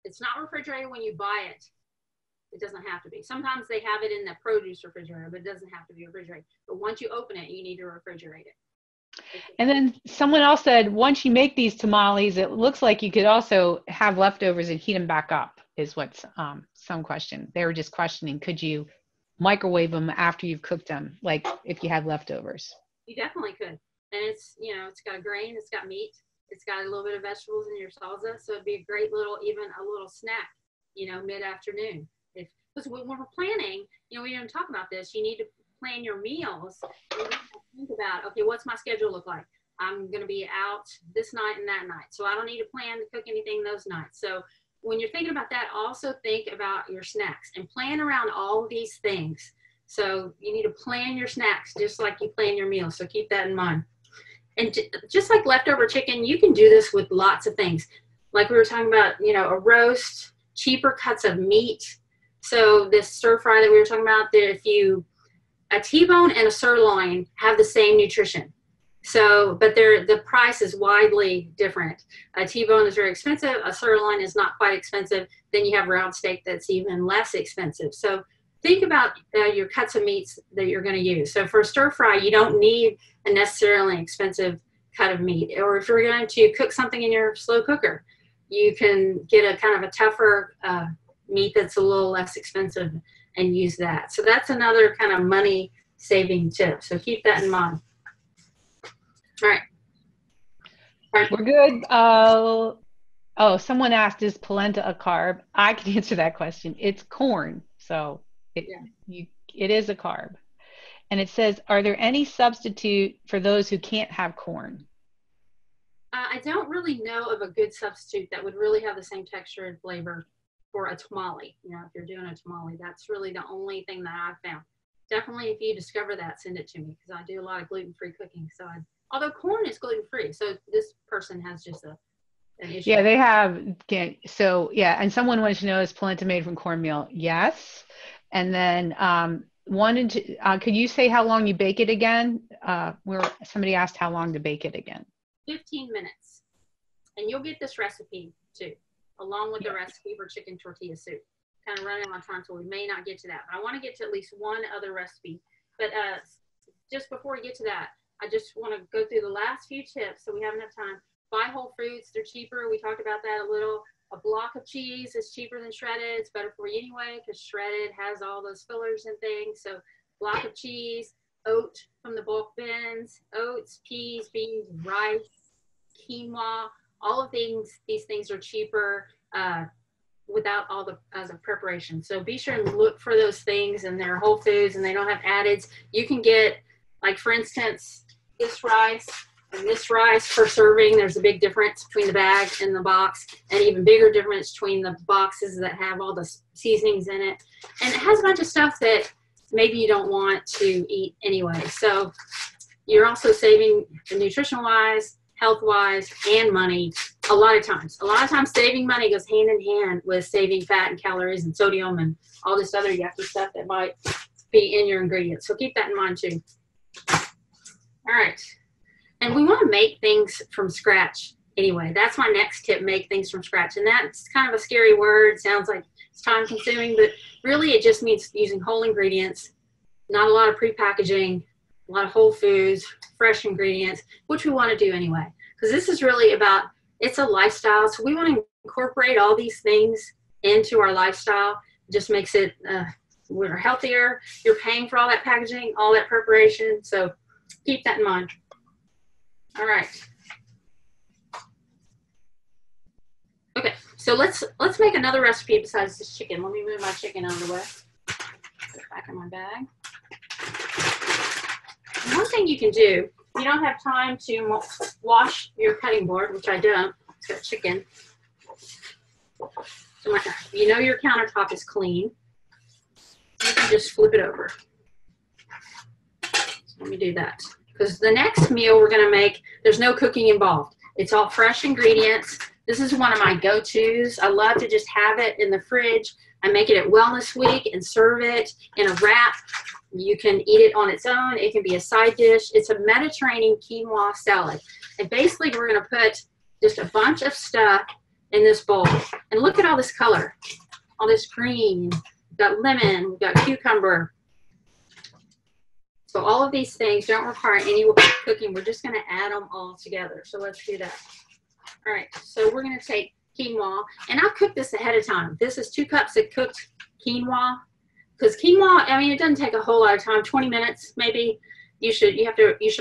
It's not refrigerated when you buy it. It doesn't have to be. Sometimes they have it in the produce refrigerator, but it doesn't have to be refrigerated. But once you open it, you need to refrigerate it. And then someone else said, once you make these tamales, it looks like you could also have leftovers and heat them back up, is what some question. They were just questioning, could you microwave them after you've cooked them, like if you had leftovers? You definitely could. And it's, you know, it's got a grain, it's got meat, it's got a little bit of vegetables in your salsa. So it'd be a great little, even a little snack, you know, mid-afternoon. Because when we're planning, you know, we didn't talk about this, you need to plan your meals. You need to think about, okay, what's my schedule look like? I'm going to be out this night and that night. So I don't need to plan to cook anything those nights. So when you're thinking about that, also think about your snacks and plan around all of these things. So you need to plan your snacks just like you plan your meals. So keep that in mind. And just like leftover chicken, you can do this with lots of things. Like we were talking about, you know, a roast, cheaper cuts of meat. So this stir fry that we were talking about, a T-bone and a sirloin have the same nutrition. So, but the price is widely different. A T-bone is very expensive. A sirloin is not quite expensive. Then you have round steak that's even less expensive. So think about your cuts of meats that you're going to use. So for stir fry, you don't need a necessarily expensive cut of meat. Or if you're going to cook something in your slow cooker, you can get a kind of a tougher meat that's a little less expensive and use that. So that's another kind of money saving tip. So keep that in mind. All right. We're good. Oh, someone asked, is polenta a carb? I can answer that question. It's corn. So it is a carb. And it says, are there any substitute for those who can't have corn? I don't really know of a good substitute that would really have the same texture and flavor for a tamale. You know, if you're doing a tamale, that's really the only thing that I've found. Definitely, if you discover that, send it to me because I do a lot of gluten-free cooking. So although corn is gluten-free, so this person has just an issue. Yeah, they have. So yeah, and someone wanted to know, is polenta made from cornmeal? Yes. And then could you say how long you bake it again? Somebody asked how long to bake it again. 15 minutes. And you'll get this recipe too, along with the recipe for chicken tortilla soup. Kind of running out of time, so we may not get to that. But I want to get to at least one other recipe. But just before we get to that, I just want to go through the last few tips so we have enough time. Buy whole fruits. They're cheaper. We talked about that a little. A block of cheese is cheaper than shredded. It's better for you anyway because shredded has all those fillers and things. So block of cheese, oat from the bulk bins, oats, peas, beans, rice, quinoa, all of these things are cheaper without all the preparation. So be sure and look for those things, and they're whole foods and they don't have additives. You can get, like for instance, this rice and this rice per serving. There's a big difference between the bag and the box, and even bigger difference between the boxes that have all the seasonings in it. And it has a bunch of stuff that maybe you don't want to eat anyway. So you're also saving nutrition-wise, health-wise, and money a lot of times. A lot of times saving money goes hand in hand with saving fat and calories and sodium and all this other yucky stuff that might be in your ingredients. So keep that in mind too. All right. And we want to make things from scratch anyway. That's my next tip, make things from scratch. And that's kind of a scary word. It sounds like it's time consuming, but really it just means using whole ingredients, not a lot of pre-packaging, a lot of whole foods, fresh ingredients, which we want to do anyway. Because this is really about, it's a lifestyle. So we want to incorporate all these things into our lifestyle. It just makes it, we're healthier. You're paying for all that packaging, all that preparation. So keep that in mind. All right. Okay, so let's make another recipe besides this chicken. Let me move my chicken out of the way. Put it back in my bag. And one thing you can do, if you don't have time to wash your cutting board, which I don't, it's got chicken. So you know your countertop is clean. You can just flip it over. So let me do that. Because the next meal we're going to make, there's no cooking involved. It's all fresh ingredients. This is one of my go-tos. I love to just have it in the fridge. I make it at Wellness Week and serve it in a wrap. You can eat it on its own. It can be a side dish. It's a Mediterranean quinoa salad. And basically we're going to put just a bunch of stuff in this bowl. And look at all this color, all this green. We've got lemon, we've got cucumber. So all of these things don't require any cooking. We're just going to add them all together. So let's do that. All right, so we're going to take quinoa, and I've cooked this ahead of time. This is 2 cups of cooked quinoa, because quinoa, I mean, it doesn't take a whole lot of time, 20 minutes maybe. You should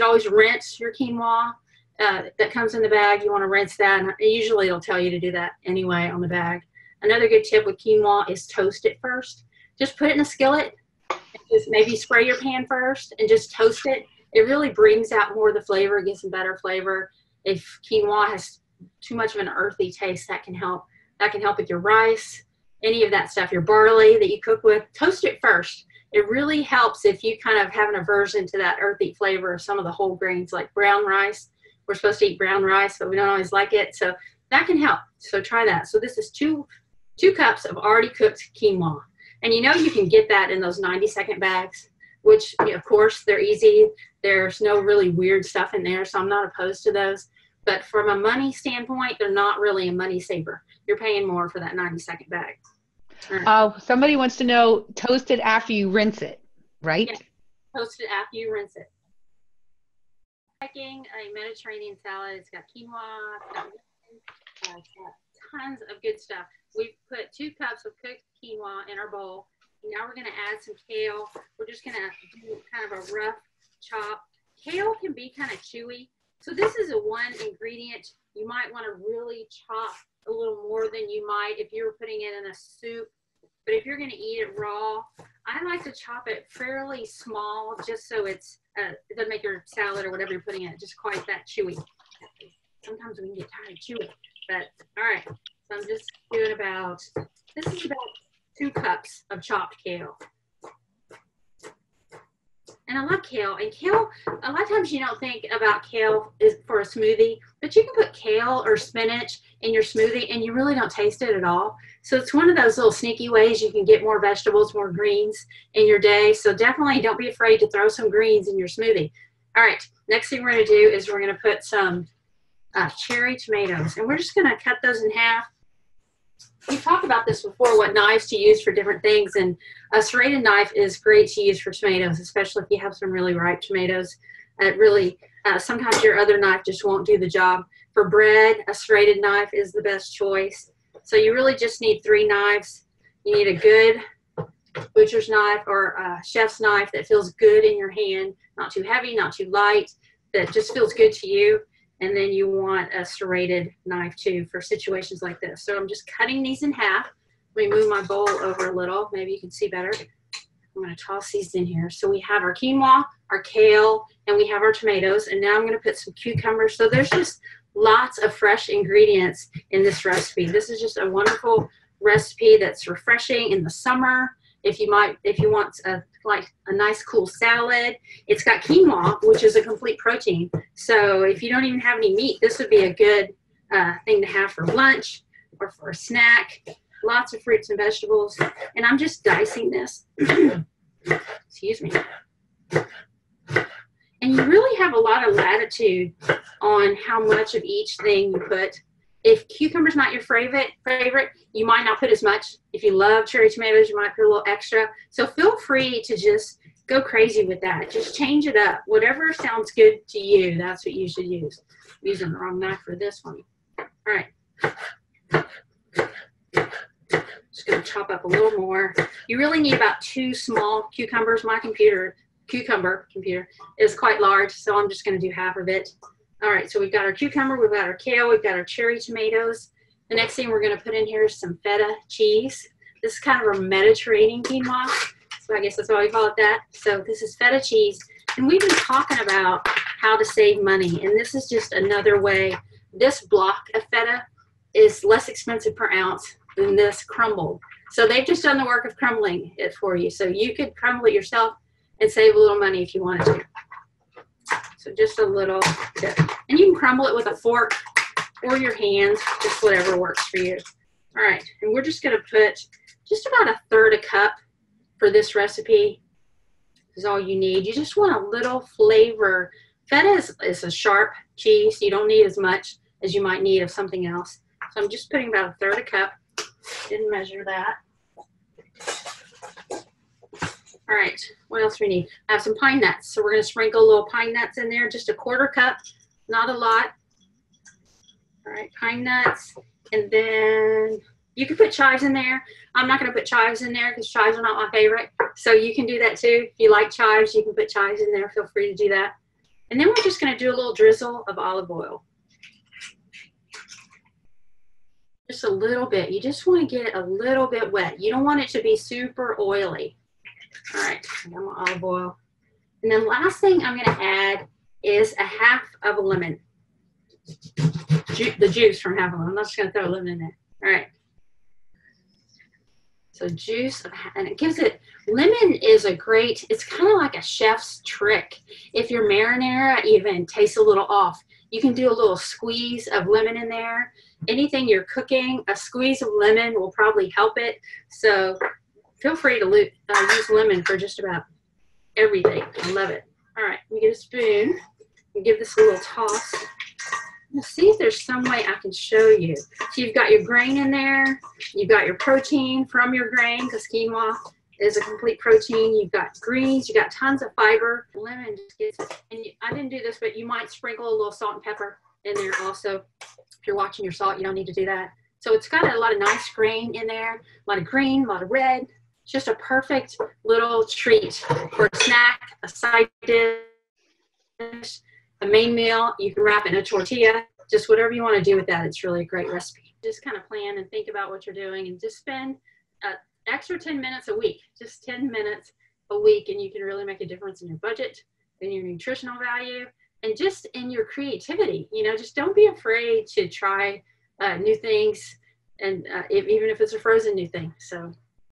always rinse your quinoa that comes in the bag. You want to rinse that, and usually it'll tell you to do that anyway on the bag. Another good tip with quinoa is toast it first. Just put it in a skillet, and just maybe spray your pan first and just toast it. It really brings out more of the flavor, gives some better flavor. If quinoa has too much of an earthy taste, that can help. That can help with your rice, any of that stuff, your barley that you cook with. Toast it first. It really helps if you kind of have an aversion to that earthy flavor of some of the whole grains like brown rice. We're supposed to eat brown rice, but we don't always like it. So that can help. So try that. So this is two cups of already cooked quinoa. And you know you can get that in those 90-second bags, which of course they're easy. There's no really weird stuff in there, so I'm not opposed to those. But from a money standpoint, they're not really a money saver. You're paying more for that 90-second bag. Right. Somebody wants to know, toast it after you rinse it, right? Yeah, toast it after you rinse it. Making a Mediterranean salad. It's got quinoa, it's got tons of good stuff. We've put 2 cups of cooked quinoa in our bowl. Now we're going to add some kale. We're just going to do kind of a rough chop. Kale can be kind of chewy. So this is a one ingredient. You might want to really chop a little more than you might if you were putting it in a soup. But if you're going to eat it raw, I like to chop it fairly small just so it doesn't make your salad or whatever you're putting in it just quite that chewy. Sometimes we can get tired of chewy. But all right, so I'm just doing this is about 2 cups of chopped kale. And I love kale. And kale, a lot of times you don't think about kale for a smoothie, but you can put kale or spinach in your smoothie and you really don't taste it at all. So it's one of those little sneaky ways you can get more vegetables, more greens in your day. So definitely don't be afraid to throw some greens in your smoothie. All right, next thing we're going to do is we're going to put some cherry tomatoes. And we're just going to cut those in half. We talked about this before, what knives to use for different things, and a serrated knife is great to use for tomatoes, especially if you have some really ripe tomatoes. It really, sometimes your other knife just won't do the job. For bread, a serrated knife is the best choice. So you really just need 3 knives. You need a good butcher's knife or a chef's knife that feels good in your hand, not too heavy, not too light, that just feels good to you. And then you want a serrated knife too for situations like this. So I'm just cutting these in half. Let me move my bowl over a little. Maybe you can see better. I'm going to toss these in here. So we have our quinoa, our kale, and we have our tomatoes. And now I'm going to put some cucumbers. So there's just lots of fresh ingredients in this recipe. This is just a wonderful recipe that's refreshing in the summer. If you want like a nice cool salad. It's got quinoa, which is a complete protein. So if you don't even have any meat, this would be a good thing to have for lunch or for a snack. Lots of fruits and vegetables. And I'm just dicing this. Excuse me. And you really have a lot of latitude on how much of each thing you put. If cucumber's not your favorite, you might not put as much. If you love cherry tomatoes, you might put a little extra. So feel free to just go crazy with that. Just change it up. Whatever sounds good to you, that's what you should use. I'm using the wrong knife for this one. All right. Just going to chop up a little more. You really need about 2 small cucumbers. My cucumber computer is quite large, so I'm just going to do half of it. All right, so we've got our cucumber, we've got our kale, we've got our cherry tomatoes. The next thing we're going to put in here is some feta cheese. This is kind of a Mediterranean quinoa, so I guess that's why we call it that. So this is feta cheese, and we've been talking about how to save money, and this is just another way. This block of feta is less expensive per ounce than this crumbled. So they've just done the work of crumbling it for you. So you could crumble it yourself and save a little money if you wanted to. So just a little bit. And you can crumble it with a fork or your hands, just whatever works for you. All right, and we're just gonna put just about 1/3 cup for this recipe. This is all you need. You just want a little flavor. Feta is a sharp cheese. You don't need as much as you might need of something else. So I'm just putting about 1/3 cup. Didn't measure that. All right, what else we need? I have some pine nuts. So we're gonna sprinkle a little pine nuts in there, just a 1/4 cup, not a lot. All right, pine nuts. And then you can put chives in there. I'm not gonna put chives in there because chives are not my favorite. So you can do that too. If you like chives, you can put chives in there. Feel free to do that. And then we're just gonna do a little drizzle of olive oil. Just a little bit. You just want to get it a little bit wet. You don't want it to be super oily. All right, I got my olive oil. And then last thing I'm going to add is a 1/2 of a lemon. The juice from 1/2 of a lemon. I'm not just going to throw a lemon in there. All right. So juice, and it gives it, lemon is a great, it's kind of like a chef's trick. If your marinara even tastes a little off, you can do a little squeeze of lemon in there. Anything you're cooking, a squeeze of lemon will probably help it. So feel free to use lemon for just about everything. I love it. All right, let me get a spoon and give this a little toss. Let's see if there's some way I can show you. So you've got your grain in there. You've got your protein from your grain, because quinoa is a complete protein. You've got greens. You've got tons of fiber. Lemon just gets it. And I didn't do this, but you might sprinkle a little salt and pepper in there also. If you're watching your salt, you don't need to do that. So it's got a lot of nice grain in there, a lot of green, a lot of red. It's just a perfect little treat for a snack, a side dish, a main meal. You can wrap it in a tortilla, just whatever you want to do with that. It's really a great recipe. Just kind of plan and think about what you're doing, and just spend extra 10 minutes a week, just 10 minutes a week, and you can really make a difference in your budget, in your nutritional value, and just in your creativity. You know, just don't be afraid to try new things, and even if it's a frozen new thing. So